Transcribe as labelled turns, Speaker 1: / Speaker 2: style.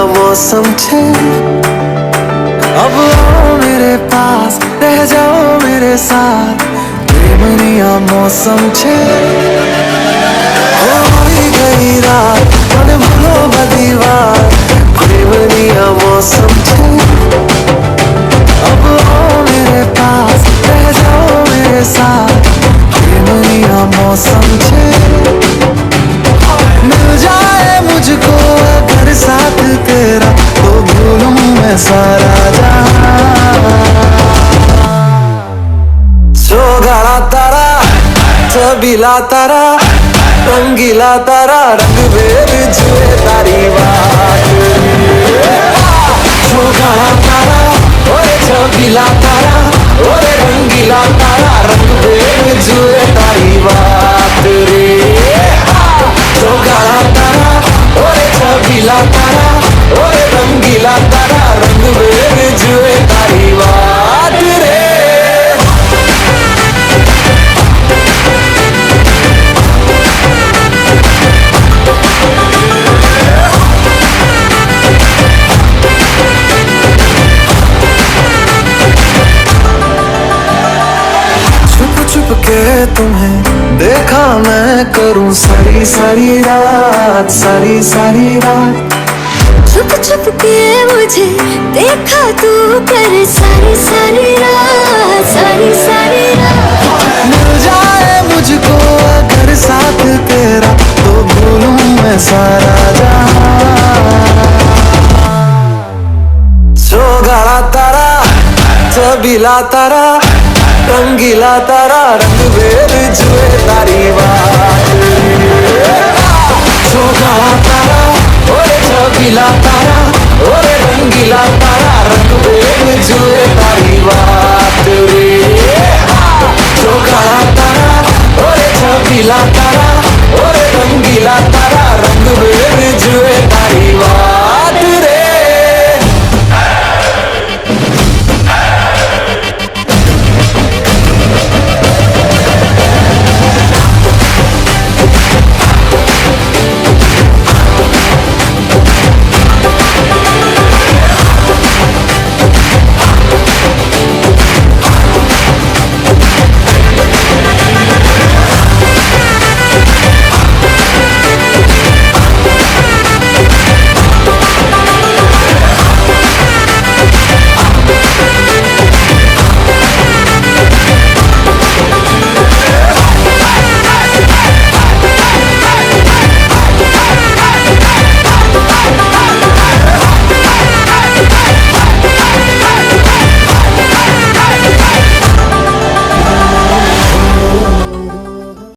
Speaker 1: मौसम छे। अब आओ मेरे पास, रह जाओ मेरे साथ, प्रेमनिया मौसम छे। होई गई रात, मन भूलो बधी बात, प्रेमनिया मौसम छे। अब आओ मेरे पास, रह जाओ मेरे साथ, प्रेमनिया मौसम छे। मिल जाए मुझको अगर साथ तेरा, तो भूलूं मैं सारा सोगाड़ा तारा, छबीला तारा, रंगीला तारा, रंग भेद जुए तारी बात। सोगाड़ा तारा, ओए छबीला तारा, ओए रंगीला तारा, रंग भेद जुए तारी बात रे। सोगाड़ा तारा, ओए छबीला तारा, ओए रंगीला तारा, रंग भेद जुए तारी बात रे। छुप के तुम्हें देखा मैं करूं सारी सारी रात, सारी सारी रात।
Speaker 2: छुप छुप के मुझे देखा तू कर सारी सारी रात, सारी सारी रात।
Speaker 1: मिल जाए मुझको अगर साथ तेरा, तो भूलूं मैं सारा जहां। सोगाड़ा तारा, छबीला तारा, रंगीला तारा, रंग भेद जुए तारी बात। सोगाड़ा तारा, ओए छबीला तारा, ओए रंगीला तारा, रंग भेद जुए तारी बात रे। सोगाड़ा तारा, ओए छबीला तारा, ओए रंगीला तारा,